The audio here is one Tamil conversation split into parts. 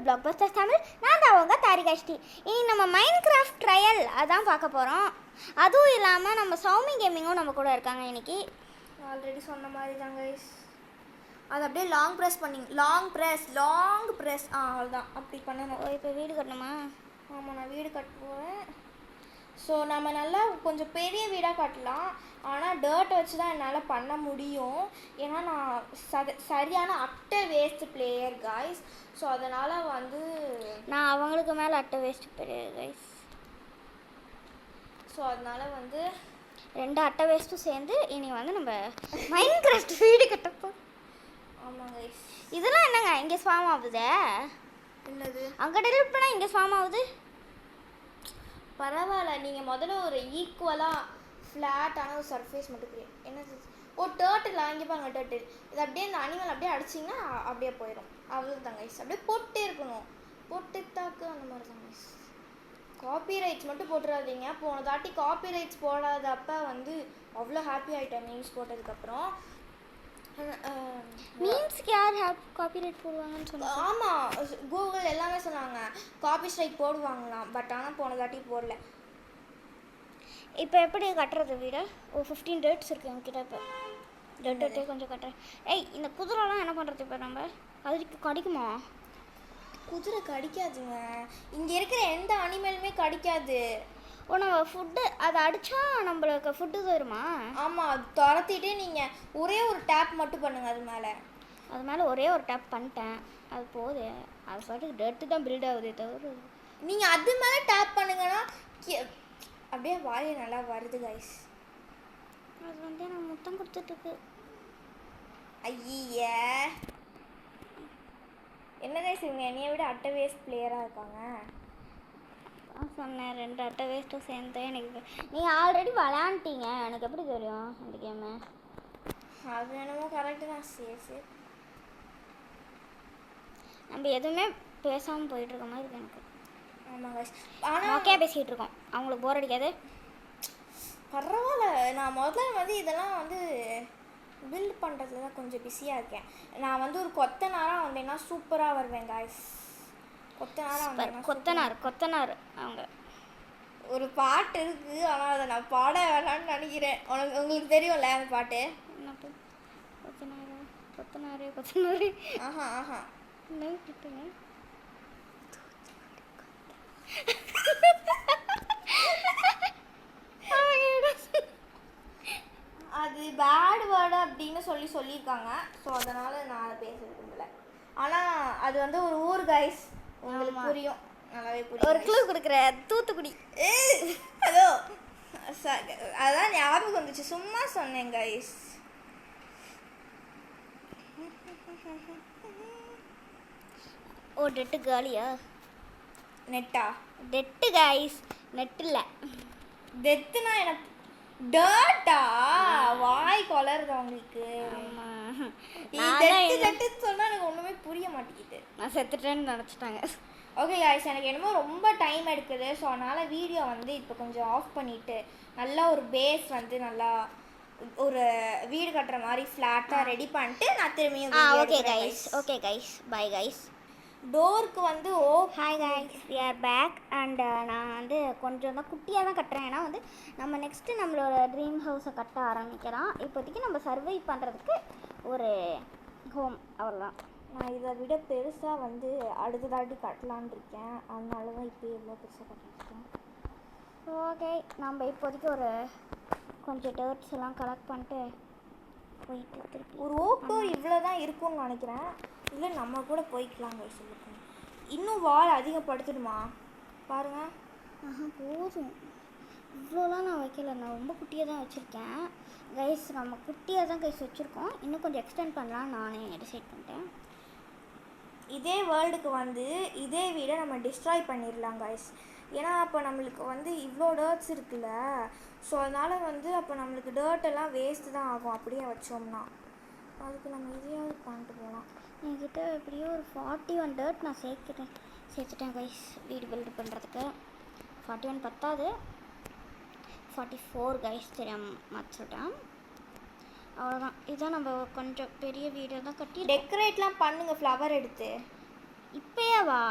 பிளாக்பஸ்டர் தமிழ். நான் தான் அவங்க தாரிகாஷ்டி. இனி நம்ம மைன்கிராஃப்ட் ட்ரையல் அதான் பார்க்க போகிறோம். அதுவும் இல்லாமல் நம்ம சௌமி கேமிங்கும் நம்ம கூட இருக்காங்க இன்னைக்கு. ஆல்ரெடி சொன்ன மாதிரி தான் கைஸ். அது அப்படியே லாங் ப்ரெஸ் அவ்வளோதான் அப்படி பண்ணணும். இப்போ வீடு கட்டணுமா? ஆமாம், நான் வீடு கட்ட போகிறேன். ஸோ நம்ம நல்லா கொஞ்சம் பெரிய வீடாக கட்டலாம். ஆனால் டர்ட் வச்சு தான் என்னால் பண்ண முடியும். ஏன்னா நான் சரியான அட்டை வேஸ்ட் பிளேயர் கைஸ். ஸோ அதனால் வந்து நான் அவங்களுக்கு மேலே அட்டை வேஸ்ட் பிளேயர் கைஸ். ஸோ அதனால் வந்து 2 அட்டை வேஸ்ட்டும் சேர்ந்து இனி வந்து நம்ம மைன்கிராஃப்ட் வீடு கட்டப்போம். ஆமாம் கைஸ். இதெல்லாம் என்னங்க இங்கே ஸ்வாம் ஆகுது? என்னது அங்கே டெலிவரி பண்ணால் இங்கே ஸ்வாம் ஆகுது? பரவாயில்ல, நீங்கள் முதல்ல ஒரு ஈக்குவலாக ஃப்ளாட்டான ஒரு சர்ஃபேஸ் மட்டும் கிரியேட். என்னது டேர்ட்டில் வாங்கி பாருங்க. டேர்ட்டில் இது அப்படியே இந்த அனிமல் அப்படியே அடிச்சிங்கன்னா அப்படியே போயிடும். அவ்வளோதான் கைஸ். அப்படியே போட்டே இருக்கணும். போட்டுத்தாக்கு அந்த மாதிரி தான் கைஸ். காப்பி ரைட்ஸ் மட்டும் போட்டுறாதீங்க. போன தாட்டி காப்பி ரைட்ஸ் போடாதப்போ வந்து அவ்வளோ ஹாப்பி ஆகிட்டேன் மீம்ஸ் போட்டதுக்கப்புறம். மீம்ஸ்க்கு யார் காப்பிரைட் போடுவாங்கன்னு சொன்னாங்க. ஆமாம், கூகுள் எல்லாமே சொன்னாங்க காப்பி ஸ்ட்ரைக் போடுவாங்களாம். பட் ஆனால் போன தாட்டி போடல. இப்போ எப்படி கட்டுறது வீடு? 15 டேட்ஸ் இருக்குது என்கிட்ட. இப்போ டேட்டே கொஞ்சம் கட்டுறேன். இந்த குதிரைலாம் என்ன பண்ணுறது இப்போ? நம்ம அதுக்கு கடிக்குமா? குதிரை கடிக்காதுங்க. இங்கே இருக்கிற எந்த அனிமலுமே கடிக்காது. நம்ம ஃபுட்டு அதை அடித்தா நம்மளுக்கு ஃபுட்டு தருமா? ஆமாம், அது துரத்திட்டு நீங்கள் ஒரே ஒரு டேப் மட்டும் பண்ணுங்கள். அது மேலே ஒரே ஒரு டேப் பண்ணிட்டேன். அது போகுது. அது பாட்டுக்கு டர்ட்டு தான் பில்ட் ஆகுதே தவிர நீங்கள் அது மேலே டேப் பண்ணுங்கன்னா அப்படியே வாய் நல்லா வருது கைஸ். அது வந்து நான் முத்தம் கொடுத்துட்ருக்கு. ஐய என்ன கைஸ், இவங்க என்னையை விட அட்டை வேஸ்ட் பிளேயராக இருக்காங்க. சொன்னேன் 2 அட்டை வேஸ்ட்டும் சேர்ந்து எனக்கு. நீங்கள் ஆல்ரெடி விளையாண்டுட்டீங்க, எனக்கு எப்படி தெரியும் இந்த கேமு? அது என்னமோ கரெக்டு தான். சரி நம்ம எதுவுமே பேசாமல் போயிட்டுருக்க மாதிரி இருக்கு எனக்கு. ஆமாம் கைஸ். ஆனால் ஓகே பேசிகிட்டு இருக்கோம். அவங்களுக்கு போர் அடிக்காது? பரவாயில்ல. நான் முதல்ல வந்து இதெல்லாம் வந்து பில்ட் பண்ணுறதுல தான் கொஞ்சம் பிஸியாக இருக்கேன். நான் வந்து ஒரு கொத்தனாராக வந்தேன்னா சூப்பராக வருவேன் கைஸ். கொத்தனார் அவங்க ஒரு பாட்டு இருக்குது. ஆனால் அதை நான் பாட வேணான்னு நினைக்கிறேன். உங்களுக்கு தெரியும்ல அந்த பாட்டு? என்ன கொத்தனாரு? ஆஹா என்ன கிட்டுங்க. அது பேட் வேர்டு அப்படின்னு சொல்லியிருக்காங்க. ஸோ அதனால் நான் அதை பேச விரும்பல. ஆனால் அது வந்து ஒரு ஊர் கைஸ். உங்களுக்கு புரியும், நல்லாவே புரியும். ஒரு க்ளூ கொடுக்குற, தூத்துக்குடி. ஹலோ, அதான் ஞாபகம் வந்துச்சு, சும்மா சொன்னேன் கைஸ். டெட்டு காலியா? நெட்டா? டெட்டு கைஸ், நெட் இல்லை. டெத்துனா எனக்கு டர்ட்டா? வாய் கொலருது உங்களுக்கு. டெட்டு சொன்னா எனக்கு ஒண்ணுமே புரிய மாட்டேங்குது. நான் செத்துட்டேன்னு நினச்சிட்டாங்க. ஓகே கைஸ், எனக்கு என்னமோ ரொம்ப டைம் எடுக்குது. ஸோ அதனால் வீடியோ வந்து இப்போ கொஞ்சம் ஆஃப் பண்ணிவிட்டு நல்லா ஒரு பேஸ் வந்து நல்லா ஒரு வீடு கட்டுற மாதிரி ஃப்ளாட்டாக ரெடி பண்ணிட்டு நான் திரும்பியும் ஓகே கைஸ் பை கைஸ். டோருக்கு வந்து hi guys, we are back. And நான் வந்து கொஞ்சம் தான் குட்டியாக தான் கட்டுறேன். ஏன்னா வந்து நம்ம நெக்ஸ்ட்டு நம்மளோட ட்ரீம் ஹவுஸை கட்ட ஆரம்பிக்கலாம். இப்போதைக்கு நம்ம சர்வை பண்ணுறதுக்கு ஒரு ஹோம் அவ்வளோதான். நான் இதை விட பெருசாக வந்து அடுத்ததாட்டி கட்டலான் இருக்கேன். அதனால தான் இப்போ எவ்வளோ பெருசாக கட்டிருக்கேன். ஓகே, நம்ம இப்போதைக்கு ஒரு கொஞ்சம் டர்ட்ஸ் எல்லாம் கலெக்ட் பண்ணிட்டு போயிட்டு திருப்பி ஒரு ஓக் டோர் இவ்வளோ தான் இருக்கும்னு நினைக்கிறேன். இல்லை நம்ம கூட போய்க்கலாங்க சொல்லுங்க. இன்னும் வால் அதிகப்படுத்திடுமா பாருங்கள். போதும், இவ்வளோலாம் நான் வைக்கல. நான் ரொம்ப குட்டியாக தான் வச்சுருக்கேன் கைஸ். நம்ம குட்டியாக தான் கைஸ் வச்சுருக்கோம். இன்னும் கொஞ்சம் எக்ஸ்டெண்ட் பண்ணலாம் நானே டிசைட் பண்ணிட்டேன். இதே வேர்ல்டுக்கு வந்து இதே வீடை நம்ம டிஸ்ட்ராய் பண்ணிடலாம் கைஸ். ஏன்னா அப்போ நம்மளுக்கு வந்து இவ்வளோ டர்ட்ஸ் இருக்குல்ல. ஸோ அதனால் வந்து அப்போ நம்மளுக்கு டர்ட்டெல்லாம் வேஸ்ட்டு தான் ஆகும் அப்படியே வச்சோம்னா. அதுக்கு நம்ம இதையாவது பண்ணிட்டு போகலாம். என்கிட்ட எப்படியோ ஒரு 41 டர்ட் நான் சேர்த்துட்டேன் கைஸ் வீடு பில்டு பண்ணுறதுக்கு. 41 பத்தாது, 44 கைஸ் தெரியாம மச்சிட்டேன். அவ்வளோதான். இதான் நம்ம கொஞ்சம் பெரிய வீடியோ தான் கட்டி டெக்கரேட்லாம் பண்ணுங்கள் ஃப்ளவர் எடுத்து. இப்போயே வா.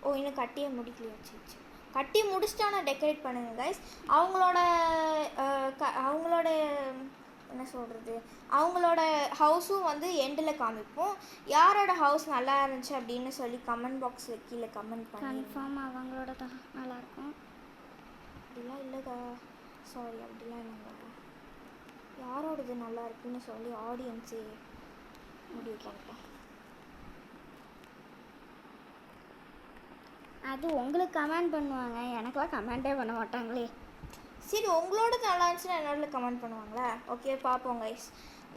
ஓ இன்னும் கட்டியே முடிக்கலையா? சரி கட்டி முடிச்சுட்டா நான் டெக்கரேட் பண்ணுங்க கைஸ். அவங்களோட என்ன சொல்கிறது, அவங்களோட ஹவுஸும் வந்து எண்டில் காமிப்போம். யாரோட ஹவுஸ் நல்லா இருந்துச்சு அப்படின்னு சொல்லி கமெண்ட் பாக்ஸில் கீழே கமெண்ட் பண்ணி. கன்ஃபார்ம் அவங்களோட தான் நல்லாயிருக்கும். அப்படிலாம் இல்லைக்கா, சாரி அப்படிலாம் இல்லைங்க. யாரோடது நல்லா இருக்குன்னு சொல்லி ஆடியன்ஸே முடிவு பண்ணிட்டேன். அது உங்களுக்கு கமெண்ட் பண்ணுவாங்க, எனக்கெல்லாம் கமெண்டே பண்ண மாட்டாங்களே. சரி உங்களோடது நல்லா இருந்துச்சுன்னா என்னோட கமெண்ட் பண்ணுவாங்களே. ஓகே பார்ப்போம் கைஸ்.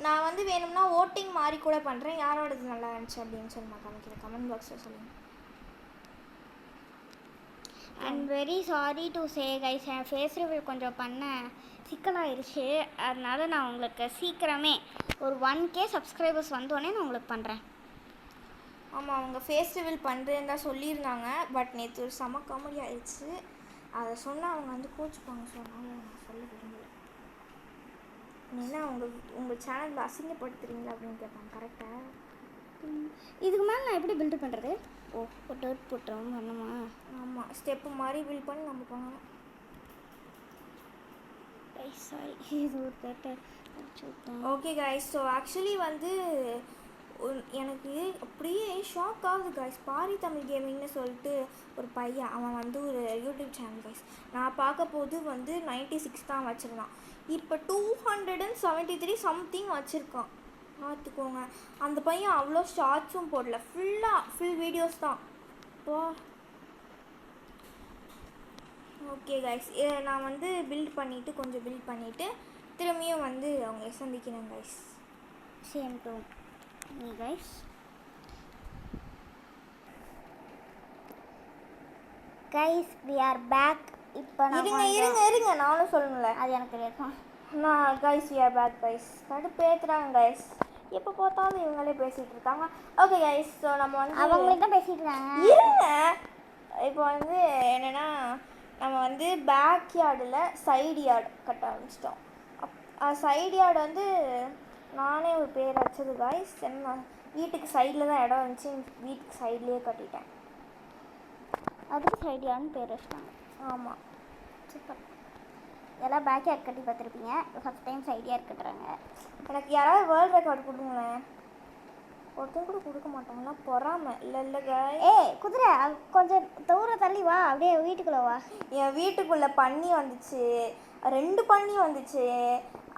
நான் வந்து வேணும்னா ஓட்டிங் மாதிரி கூட பண்ணுறேன். யாரோடது நல்லா இருந்துச்சு அப்படின்னு சொல்லி நான் காமிக்கிறேன். கமெண்ட் பாக்ஸில் சொல்லுங்கள். And very sorry to say guys, என் ஃபேஸ் ரிவீல் கொஞ்சம் பண்ண சிக்கலாயிருச்சு. அதனால நான் உங்களுக்கு சீக்கிரமே ஒரு 1K சப்ஸ்கிரைபர்ஸ் வந்தோடனே நான் உங்களுக்கு பண்ணுறேன். ஆமாம் அவங்க ஃபேஸ் ரிவீல் பண்ணுறேன்னு தான் சொல்லியிருந்தாங்க. பட் நேற்று ஒரு செம காமெடி ஆயிடுச்சு. அதை சொன்னால் அவங்க வந்து கோச்சுப்பாங்க. சொன்னாலும் நான் சொல்ல விரும்பல. என்ன உங்கள் சேனலில் அசிங்கப்படுத்துறீங்களா அப்படின்னு கேட்பாங்க. கரெக்டாக இதுக்கு மேலே நான் எப்படி பில்டு பண்ணுறது? ஓ டர்ட் போட்டுறோம் பண்ணுமா? ஆமாம் ஸ்டெப்பு மாதிரி பில்ட் பண்ணி நம்ம பண்ணணும். சாரி இது ஒரு dirt. Okay guys, so actually வந்து எனக்கு அப்படியே ஷாக் ஆகுது கைஸ். பாரி தமிழ் கேமிங்னு சொல்லிட்டு ஒரு பையன், அவன் வந்து ஒரு யூடியூப் சேனல் கைஸ். நான் பார்க்க போது வந்து 96 தான் வச்சுருந்தான். இப்போ 273 சம்திங் வச்சுருக்கான். பார்த்துக்கோங்க. அந்த பையன் அவ்வளோ ஷார்ட்ஸும் போடல, ஃபுல் வீடியோஸ் தான். ஓகே கைஸ், நான் வந்து பில்ட் பண்ணிவிட்டு திரும்பியும் வந்து அவங்க சந்திக்கிறேன் guys. Same to me guys. Guys we are back. இப்போ இருங்க நானும் சொல்லணும்ல. அது எனக்கு தெரியும். நான் guys we are back guys. கடுப்பேத்துறாங்க கைஸ், எப்போ பார்த்தாலும் இவங்களே பேசிகிட்டு இருக்காங்க. ஓகே கைஸ், ஸோ நம்ம வந்து அவங்களே தான் பேசிட்டு இருக்காங்க. இருங்க. இப்போ வந்து என்னென்னா நம்ம வந்து பேக் யார்டில் சைடு யார்டு கட்ட ஆரம்பிச்சிட்டோம். சைடு யார்டு வந்து நானே ஒரு பேர் வச்சது கைஸ். என்ன வீட்டுக்கு சைடில் தான் இடம் இருந்துச்சு, வீட்டுக்கு சைட்லேயே கட்டிட்டேன். அதுக்கு சைடு யார்டுன்னு பேர் வச்சிட்டாங்க. ஆமாம் சூப்பர். எல்லாம் பேக் யார்ட் கட்டி பார்த்துருப்பீங்க, ஃபஸ்ட் டைம் சைடு யார்ட் கட்டுறாங்க. எனக்கு யாராவது வேர்ல்டு ரெக்கார்டு கொடுங்களேன். ஒருத்தன் கூட கொடுக்க மாட்டாங்களா? பொறாம இல்லை கைஸ். குதிரை கொஞ்சம் தூரம் தள்ளி வா, அப்படியே வீட்டுக்குள்ளே வா. என் வீட்டுக்குள்ளே பன்னி வந்துச்சு, 2 பன்னி வந்துச்சு,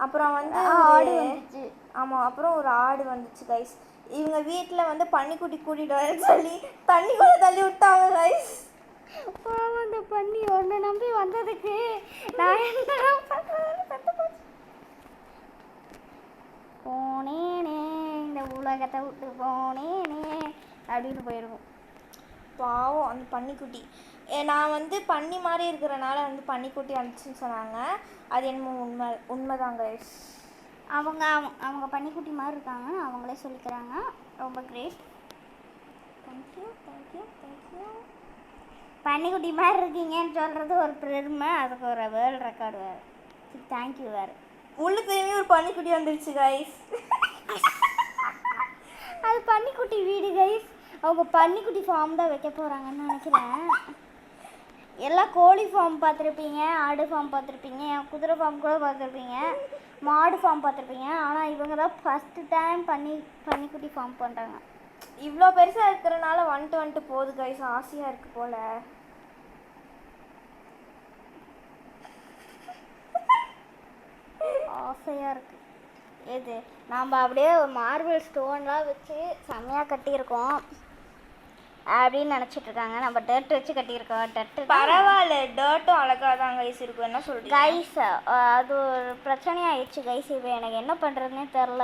அப்புறம் வந்து ஆடு வந்துச்சு. ஆமாம் அப்புறம் ஒரு ஆடு வந்துச்சு கைஸ். இவங்க வீட்டில் வந்து பன்னிக்குட்டி கூட்டிகிட்டு வர சொல்லி தண்ணிக்குள்ளே தள்ளி விட்டாங்க கைஸ். அந்த பண்ணி ஒன்று நம்பி வந்ததுக்கு நான் என்ன போனேனே, இந்த உலகத்தை விட்டு போனேனே அப்படின்னு போயிருக்கும். பாவம் அந்த பன்னிக்குட்டி. நான் வந்து பன்னி மாதிரி இருக்கிறனால வந்து பன்னிக்குட்டி வந்துச்சுன்னு சொன்னாங்க. அது என்னமோ உண்மைதாங்க கைஸ். அவங்க பன்னிக்குட்டி மாதிரி இருக்காங்க, அவங்களே சொல்லிக்கிறாங்க. ரொம்ப கிரேட். தேங்க்யூ. பன்னிக்குட்டி மாதிரி இருக்கீங்கன்னு சொல்கிறது ஒரு பெருமை, அதுக்கு ஒரு வேர்ல்டு ரெக்கார்டு வேறு. தேங்க்யூ வேறு. உள்ளுக்குமே ஒரு பன்னிக்குட்டி வந்துருச்சு கைஸ். அது பன்னிக்குட்டி வீடு கைஸ். அவங்க பன்னிக்குட்டி ஃபார்ம் தான் வைக்க போகிறாங்கன்னு நினைக்கிறேன். எல்லாம் கோழி ஃபார்ம் பார்த்துருப்பீங்க, ஆடு ஃபார்ம் பார்த்துருப்பீங்க, குதிரை ஃபார்ம் கூட பார்த்துருப்பீங்க, மாடு ஃபார்ம் பார்த்துருப்பீங்க. ஆனால் இவங்க தான் ஃபஸ்ட்டு டைம் பன்னிக்குட்டி ஃபார்ம் பண்ணுறாங்க. இவ்வளோ பெருசாக இருக்கிறனால வந்துட்டு போகுது கைஸ். ஆசையாக இருக்குது போல். ஆசையாக இருக்குது. இது நாம் அப்படியே ஒரு மார்பிள் ஸ்டோன்லாம் வச்சு செம்மையாக கட்டியிருக்கோம் அப்படின்னு நினச்சிட்டு இருக்காங்க. நம்ம டர்ட் வச்சு கட்டியிருக்கோம். டர்ட்டு பரவாயில்ல, டர்ட்டும் அழகாக தான் கைஸ் இருக்கும். என்ன சொல்கிறீங்க கைஸ்? அது ஒரு பிரச்சனையாகிடுச்சு கைஸ். இப்போ எனக்கு என்ன பண்ணுறதுனே தெரில.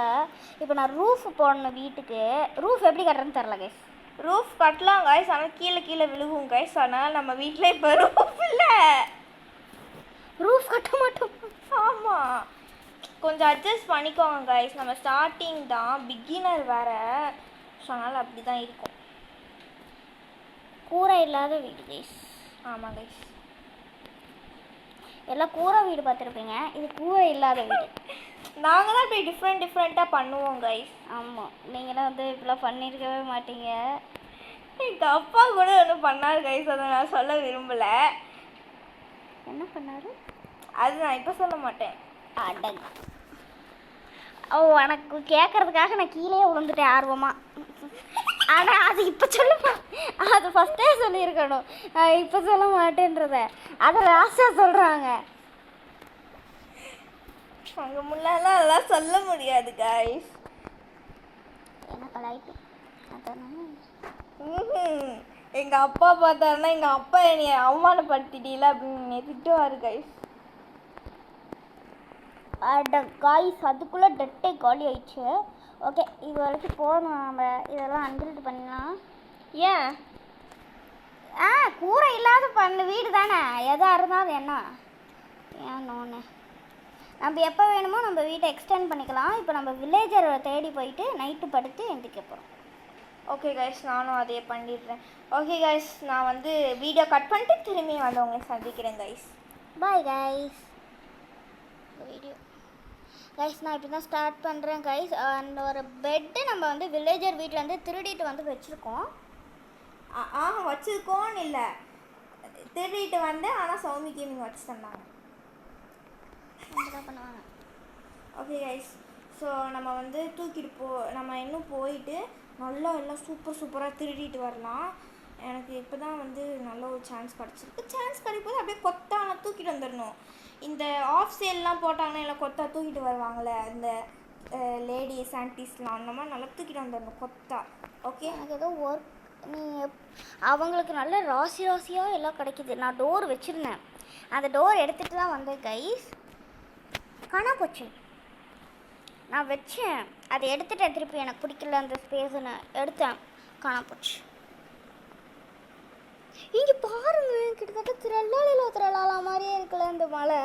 இப்போ நான் ரூஃப் போடணும் வீட்டுக்கு. ரூஃப் எப்படி கட்டுறதுன்னு தெரில கைஸ். ரூஃப் கட்டலாம் கைஸ், ஆனால் கீழே விழுகும் கைஸ். அதனால் நம்ம வீட்டில் இப்போ ரூஃப் இல்லை, ரூஃப் கட்ட மாட்டோம். ஆமாம் கொஞ்சம் அட்ஜஸ்ட் பண்ணிக்கோங்க கைஸ். நம்ம ஸ்டார்டிங் தான், பிகினர் வேறு, ஸோ அதனால் அப்படி தான் இருக்கும். கூரை இல்லாத வீடு கைஸ். ஆமாம் கைஸ். எல்லாம் கூரை வீடு பார்த்துருப்பீங்க, இது கூரை இல்லாத வீடு. நாங்கள் தான் இப்படி டிஃப்ரெண்ட்டாக பண்ணுவோம் கைஸ். ஆமாம், நீங்களாம் வந்து இப்படிலாம் பண்ணியிருக்கவே மாட்டீங்க. எங்கள் அப்பா கூட ஒன்றும் பண்ணாரு கைஸ், அதை நான் சொல்ல விரும்பலை. என்ன பண்ணாரு அது நான் இப்போ சொல்ல மாட்டேன். அடங்க. ஓ, எனக்கு கேட்கறதுக்காக நான் கீழே விழுந்துட்டேன் ஆர்வமாக. ஆனால் அது இப்போ சொல்லுமா, அது ஃபஸ்ட்டே சொல்லியிருக்கணும். இப்போ சொல்ல மாட்டேன்றத அதை லாஸ்ட்டாக சொல்கிறாங்க. அங்கே முன்னாலாம் அதெல்லாம் சொல்ல முடியாது கைஸ். என்ன கலாய்ட்டு அதானே. எங்கள் அப்பா பார்த்தாருன்னா எங்கள் அப்பா என்னை அவமானப்படுத்திட்டீல அப்படின்னு திட்டுவார் கைஸ். அட காய்ஸ், அதுக்குள்ளே டெட்டே காலி ஆயிடுச்சு. ஓகே, இது வரைக்கும் போதும், நம்ம இதெல்லாம் அன்பில்ட் பண்ணலாம். ஏன்? கூரை இல்லாத வீடு தானே, எதாக இருந்தாலும் என்ன ஏன் நோன்னு நம்ம எப்போ வேணுமோ நம்ம வீட்டை எக்ஸ்டெண்ட் பண்ணிக்கலாம். இப்போ நம்ம வில்லேஜரை தேடி போயிட்டு நைட்டு படுத்து எந்திரிக்க போகிறோம். ஓகே கைஸ், நானும் அதே பண்ணிடுறேன். ஓகே கைஸ், நான் வந்து வீடியோ கட் பண்ணிட்டு திரும்பி வந்து உங்களை சந்திக்கிறேன் guys. Bye guys. Video guys நான் இப்படி தான் ஸ்டார்ட் பண்ணுறேன் கைஸ். அந்த ஒரு பெட்டு நம்ம வந்து வில்லேஜர் வீட்டிலேருந்து திருடிட்டு வந்து வச்சுருக்கோம். வச்சுருக்கோன்னு இல்லை, திருடிட்டு வந்து ஆனால் சௌமி கேமிங் வச்சு தந்தாங்க. பண்ணுவாங்க. ஓகே கைஸ், ஸோ நம்ம வந்து நம்ம இன்னும் போயிட்டு நல்லா எல்லாம் சூப்பராக திருடிட்டு வரலாம். எனக்கு இப்போ தான் வந்து நல்ல ஒரு சான்ஸ் கிடச்சிருக்கு. சான்ஸ் கிடைக்கும்போது அப்படியே கொத்தான தூக்கிட்டு வந்துடணும். இந்த ஆஃப் சேல்லாம் போட்டாங்கன்னா எல்லாம் கொத்தா தூக்கிட்டு வருவாங்களே இந்த லேடிஸ் ஆன்டிஸ்லாம், அந்த மாதிரி நல்லா தூக்கிட்டு வந்துடணும் கொத்தா. ஓகே, எனக்கு ஏதோ ஒர்க் அவங்களுக்கு நல்ல ராசியாக எல்லாம் கிடைக்கிது. நான் டோர் வச்சுருந்தேன், அந்த டோர் எடுத்துகிட்டு தான் வந்தேன் கைஸ். காணா போச்சு. நான் வச்சேன், அதை எடுத்துகிட்டேன் திருப்பி. எனக்கு பிடிக்கல அந்த ஸ்பேஸுன்னு எடுத்தேன், காணா போச்சு. இங்கே பாருங்க, கிட்டத்தட்ட திரளாளா மாதிரியே இருக்குல்ல இந்த மலை.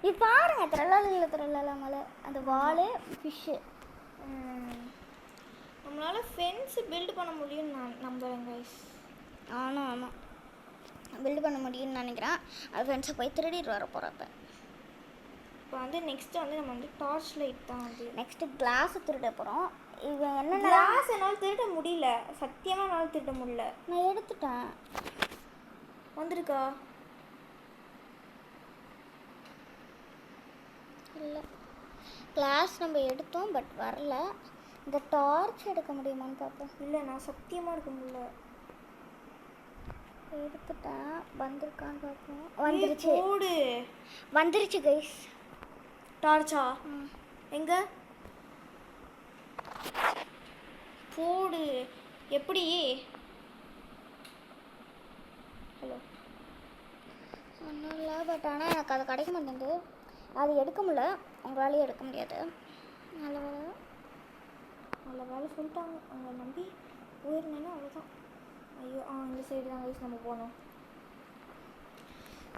இது பாருங்க, திரளாளா மலை, அந்த வாழை ஃபிஷ்ஷு. நம்மளால் ஃபென்ஸு பில்டு பண்ண முடியும்னு நான் நம்புகிறேன் கைஸ். ஆமாம், பில்டு பண்ண முடியும்னு நினைக்கிறேன். அது ஃபென்ஸை போய் திருடிட்டு வர போகிறப்ப. இப்போ வந்து நெக்ஸ்ட்டு வந்து நம்ம வந்து டார்ச் லைட் தான் வந்து நெக்ஸ்ட்டு கிளாஸை திருட போகிறோம். இது என்ன கிளாஸ் என்னால் திருட முடியல, சத்தியமாக என்னால் திருட முடியல. நான் எடுத்துட்டேன். வந்திருக்கா? இல்லை, கிளாஸ் நம்ம எடுத்தோம் பட் வரல. இந்த டார்ச் எடுக்க முடியுமான்னு பார்ப்போம். இல்லை, நான் சத்தியமாக எடுக்க முடியல. எடுத்துட்டேன், வந்திருக்கான்னு பார்ப்போம். வந்துருச்சு, வந்துருச்சு கைஸ். டார்ச்சா எங்கே? போடு. எப்படி? ஹலோ, ஒன்றும் இல்லை, பட் ஆனால் எனக்கு அது கிடைக்க மாட்டேங்குது. அது எடுக்க முடியல, உங்களாலேயும் எடுக்க முடியாது. நல்ல வேலை சொல்லிட்டாங்க. அவங்க நம்பி போயிருந்தேன்னா அவ்வளோதான். ஐயோ, இந்த சைடு தான் கைஸ் நம்ம போகணும்.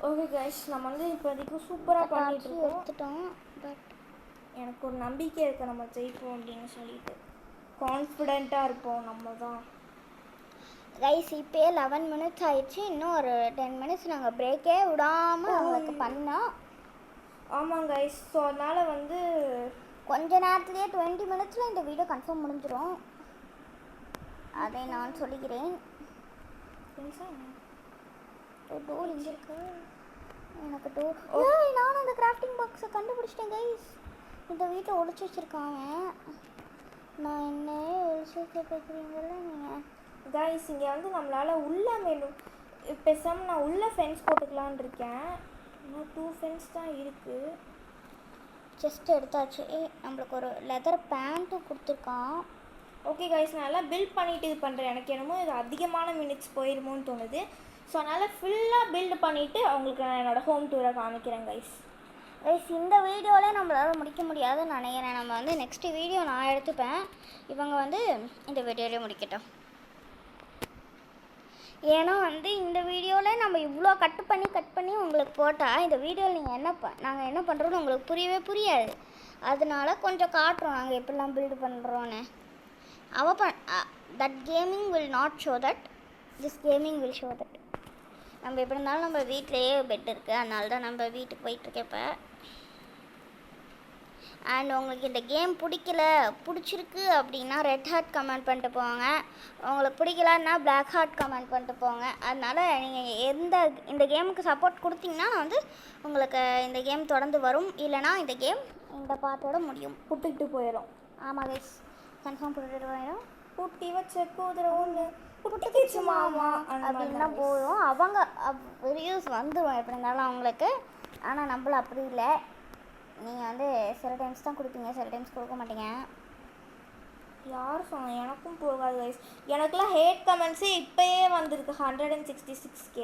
ஓகே கைஸ், நம்ம வந்து இப்போதைக்கு சூப்பராக பண்ணிட்டு எடுத்துட்டோம். பட் எனக்கு ஒரு நம்பிக்கை இருக்குது நம்ம ஜெயிப்போம் அப்படின்னு சொல்லிட்டு. கான்ஃபிடெண்ட்டாக இருப்போம் நம்ம தான் கைஸ். இப்போ 11 மினிட்ஸ் ஆயிடுச்சு. இன்னும் ஒரு 10 மினிட்ஸ் நாங்கள் பிரேக்கே விடாமல் அவங்களுக்கு பண்ணோம். ஆமாம் கைஸ், ஸோ அதனால் வந்து கொஞ்ச நேரத்துலேயே 20 மினிட்ஸில் இந்த வீடியோ கன்ஃபார்ம் முடிஞ்சிடும். அதை நான் சொல்லிக்கிறேன். டோர் இங்கே இருக்கு. எனக்கு டோர். நானும் அந்த கிராஃப்டிங் பாக்ஸை கண்டுபிடிச்சிட்டேன் கைஸ். இந்த வீட்டை ஒழிச்சு வச்சுருக்காங்க. நான் என்ன ஒழிச்சு வச்சுருக்கீங்கள நீங்கள் கைஸ். இங்கே வந்து நம்மளால் உள்ளே மேலும் பேசாமல் நான் உள்ளே ஃபென்ஸ் போட்டுக்கலான் இருக்கேன். இன்னும் 2 ஃபென்ஸ் தான் இருக்குது. ஜஸ்ட் எடுத்தாச்சு. நம்மளுக்கு ஒரு லெதர் பேண்ட்டும் கொடுத்துருக்கான். ஓகே கைஸ், நான் எல்லாம் பில்ட் பண்ணிவிட்டு இது பண்ணுறேன். எனக்கு என்னமோ இது அதிகமான மினிட்ஸ் போயிருமோன்னு தோணுது. ஸோ அதனால் ஃபுல்லாக பில்டு பண்ணிவிட்டு அவங்களுக்கு நான் என்னோடய ஹோம் டூரை காமிக்கிறேன் கைஸ். இந்த வீடியோவிலே நம்மளால் முடிக்க முடியாதுன்னு நினைக்கிறேன். நம்ம வந்து நெக்ஸ்ட்டு வீடியோ நான் எடுத்துப்பேன். இவங்க வந்து இந்த வீடியோலேயே முடிக்கட்டும். ஏன்னா வந்து இந்த வீடியோவில் நம்ம இவ்வளோ கட் பண்ணி உங்களுக்கு போட்டால் இந்த வீடியோவில் நீங்கள் நாங்கள் என்ன பண்ணுறோன்னு உங்களுக்கு புரியவே புரியாது. அதனால கொஞ்சம் காட்டுறோம் நாங்கள் எப்படிலாம் பில்டு பண்ணுறோன்னு. That gaming will not show that, this gaming will show that. நம்ம எப்படி இருந்தாலும் நம்ம வீட்லேயே பெட் இருக்குது, அதனால தான் நம்ம வீட்டுக்கு போயிட்டுருக்கேன் இப்போ. அண்ட் உங்களுக்கு இந்த கேம் பிடிச்சிருக்கு அப்படின்னா ரெட் ஹார்ட் கமெண்ட் பண்ணிட்டு போங்க. உங்களுக்கு பிடிக்கலன்னா பிளாக் ஹார்ட் கமெண்ட் பண்ணிட்டு போங்க. அதனால் நீங்கள் இந்த கேமுக்கு சப்போர்ட் கொடுத்தீங்கன்னா வந்து உங்களுக்கு இந்த கேம் தொடர்ந்து வரும். இல்லைனா இந்த கேம் இந்த பாட்டோட முடியும், புட்டுக்கிட்டு போயிடும். ஆமாம் கைஸ், கன்ஃபார்ம் போட்டுட்டு போயிடும். குட்டி வச்ச குதிரை ஒன்று குட்டிக்கிச்சு மாமா அப்படின்னா போதும். அவங்க வியூஸ் வந்துடும் எப்படி இருந்தாலும் அவங்களுக்கு. ஆனால் நம்மள அப்படி இல்லை, நீங்கள் வந்து சில டைம்ஸ் தான் கொடுப்பீங்க, சில டைம்ஸ் கொடுக்க மாட்டீங்க. யார் சொன்ன? எனக்கும் போகாது கைஸ். எனக்குலாம் ஹேட் கமெண்ட்ஸே இப்போயே வந்திருக்கு 166K.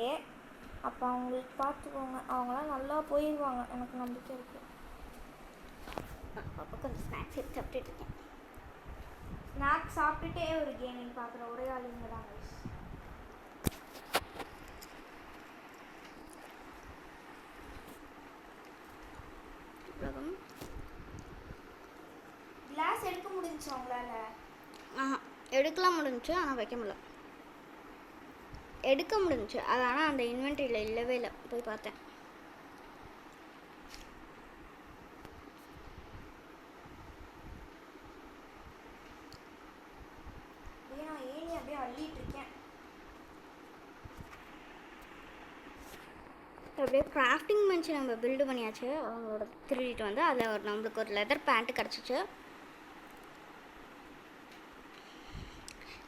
அப்போ அவங்களுக்கு பார்த்துக்கோங்க, அவங்களாம் நல்லா போயிடுவாங்க, எனக்கு நம்பிக்கை இருக்குது. அப்போ கொஞ்சம் ஸ்நாக்ஸ் எடுத்து சாப்பிட்டுட்டு இருக்கேன். ஸ்நாக்ஸ் சாப்பிட்டுட்டே ஒரு கேமிங் பார்க்குற ஒரே ஆளுங்க தான் கைஸ். கிளாஸ் எடுக்க முடிஞ்சுச்சு அவங்களால? எடுக்கலாம் முடிஞ்சிச்சு, ஆனால் வைக்க முடியல. எடுக்க முடிஞ்சிச்சு அது, ஆனால் அந்த இன்வென்ட்ரியில் இல்லவே இல்லை, போய் பார்த்தேன். நான் ஏனி அப்படியே அள்ளிட்டு இருக்கேன். அப்படியே கிராஃப்டிங் பெஞ்ச் நம்ம பில்டு பண்ணியாச்சு. அவங்களோட திருடிட்டு வந்து அதில் நம்மளுக்கு ஒரு லெதர் பேண்ட்டு கிடச்சிச்சு.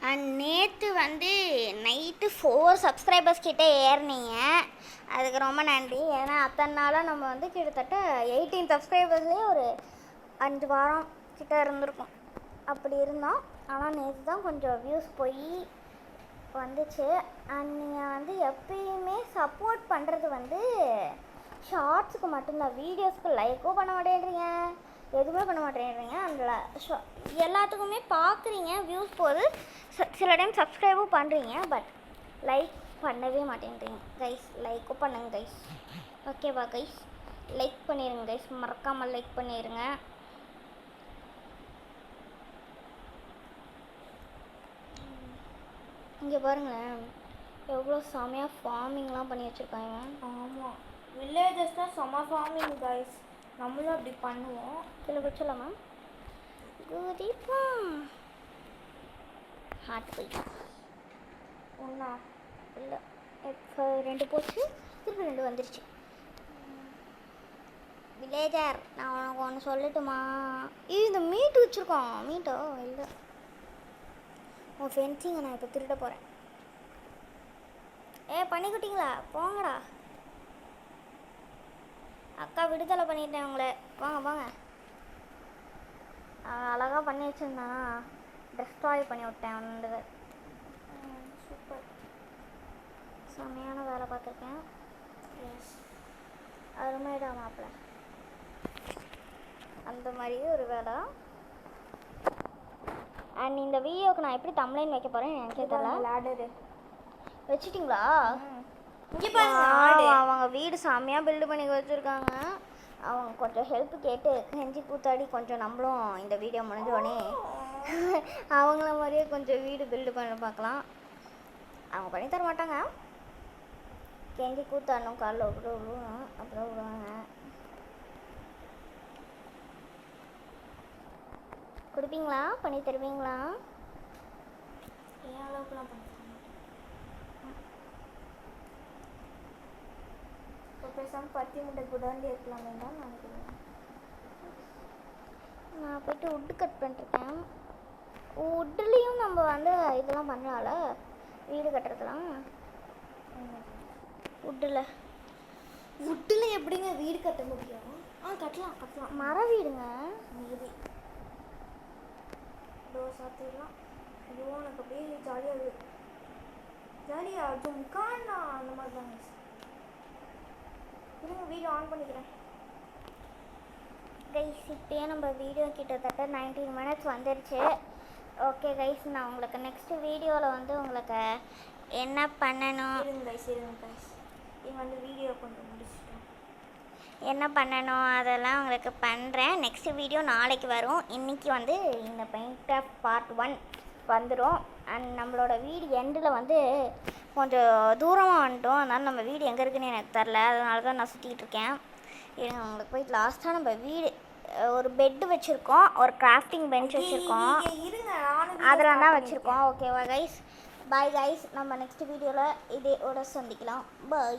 அண்ட் நேற்று வந்து நைட்டு 4 சப்ஸ்கிரைபர்ஸ் கிட்டே ஏறினீங்க, அதுக்கு ரொம்ப நன்றி. ஏன்னா அத்தனை நாளாக நம்ம வந்து கிட்டத்தட்ட 18 சப்ஸ்கிரைபர்ஸ்லேயே ஒரு 5 வாரம் கிட்ட இருந்திருக்கும், அப்படி இருந்தோம். ஆனால் நேற்று தான் கொஞ்சம் வியூஸ் போய் வந்துச்சு. அண்ட் நீங்கள் வந்து எப்பயுமே சப்போர்ட் பண்ணுறது வந்து ஷார்ட்ஸுக்கு மட்டும்தான், வீடியோஸ்க்கு லைக்கும் பண்ண மாட்டேன்றீங்க, எதுவுமே பண்ண மாட்டேன்றீங்க. அந்த எல்லாத்துக்குமே பார்க்குறீங்க, வியூஸ் போகுது, சில டைம் சப்ஸ்கிரைபும் பண்ணுறீங்க, பட் லைக் பண்ணவே மாட்டேன்றீங்க கைஸ். லைக்கும் பண்ணுங்க கைஸ், ஓகேவா கைஸ்? லைக் பண்ணிடுங்க கைஸ், மறக்காமல் லைக் பண்ணிடுங்க. இங்கே பாருங்களேன், எவ்வளோ செமையாக ஃபார்மிங்லாம் பண்ணி வச்சுருக்காங்க. ஆமாம், வில்லேஜஸ் தான் செம ஃபார்மிங் கைஸ். நம்மளும் அப்படி பண்ணுவோம். இதில் வச்சலாமா? குதிப்பா ஹார்ட் போய் ஒன்றா இல்லை, இப்போ 2 போச்சு, திருப்பி 2 வந்துருச்சு. வில்லேஜர், நான் உனக்கு ஒன்று சொல்லட்டுமா? இந்த மீட்டு வச்சுருக்கோம். மீட்டோ இல்லை, உன் ஃபென்சிங்கை நான் இப்போ திருட போகிறேன். பண்ணிக்கிட்டீங்களா? போங்கடா, அக்கா விடுதலை பண்ணிட்டேன் உங்களை, வாங்க வாங்க. அழகாக பண்ணி வச்சுருந்தானா, டெஸ்ட்ராய் பண்ணி விட்டேன் வந்தது. சூப்பர், செம்மையான வேலை பார்த்துருக்கேன். எஸ், அருமைடா மாப்பிள்ள, அந்த மாதிரி ஒரு வேலை. அண்ட் இந்த வீடியோவுக்கு நான் எப்படி தம்ப்லைன் வைக்க போகிறேன் எனக்கே தெரியல. லேடரு வச்சுட்டிங்களா? இங்கே பாருங்க, அவங்க வீடு செம்மையாக பில்டு பண்ணி வச்சுருக்காங்க. அவங்க கொஞ்சம் ஹெல்ப் கேட்டு கெஞ்சி கூத்தாடி கொஞ்சம் நம்மளும் இந்த வீடியோ முடிஞ்சோடனே அவங்கள மாதிரியே கொஞ்சம் வீடு பில்டு பண்ண பார்க்கலாம். அவங்க பண்ணி தர மாட்டாங்க, கெஞ்சி கூத்தாடணும், காலில் விடுவோம், அப்புறம் விடுவாங்க. கொடுப்பீங்களா? பண்ணி தருவீங்களா? ஏன் அளவுக்குலாம் பண்ண பேசாமல் 10 முட்டை குடாண்டி இருக்கலாமே தான் நினைக்கிறேன். நான் போய்ட்டு உட்டு கட் பண்ணிருக்கேன். உட்டுலேயும் நம்ம வந்து இதெல்லாம் பண்ணலாம்ல, வீடு கட்டுறதுலாம். உட்டில் எப்படிங்க வீடு கட்ட முடியும்? கட்டலாம் கட்டலாம், மர வீடுங்க. மீதி சாத்திடலாம். ஐயோ எனக்கு அப்படியே ஜாலியாக ஜாலியாக ஜும்கானா அந்த மாதிரி தாங்க. வீடியோ ஆன் பண்ணிக்கிறேன் கைஸ். இப்போயே நம்ம வீடியோ கிட்டத்தட்ட 19 மினிட்ஸ் வந்துருச்சு. ஓகே கைஸ், நான் உங்களுக்கு நெக்ஸ்ட் வீடியோவில் வந்து உங்களுக்கு என்ன பண்ணணும், இருங்க கைஸ் இவங்க வந்து வீடியோ கொஞ்சம் முடிச்சிட்டேன், என்ன பண்ணணும் அதெல்லாம் உங்களுக்கு பண்ணுறேன். நெக்ஸ்ட் வீடியோ நாளைக்கு வரும். இன்றைக்கி வந்து இந்த பெயிண்ட் ஆஃப் பார்ட் 1 வந்துடும். அண்ட் நம்மளோட வீடு எண்டில் வந்து கொஞ்சம் தூரமாக வந்துட்டோம். அதனால் நம்ம வீடு எங்கே இருக்குன்னு எனக்கு தெரில. அதனால தான் நான் சுற்றிக்கிட்டு இருக்கேன். உங்களுக்கு போய் லாஸ்ட்டாக நம்ம வீடு ஒரு பெட்டு வச்சுருக்கோம், ஒரு கிராஃப்டிங் பெஞ்ச் வச்சுருக்கோம், இருங்க நானும் அதெல்லாம் தான் வச்சுருக்கோம். ஓகேவா கைஸ்? பாய் கைஸ், நம்ம நெக்ஸ்ட் வீடியோவில் இதோட சந்திக்கலாம். பாய்.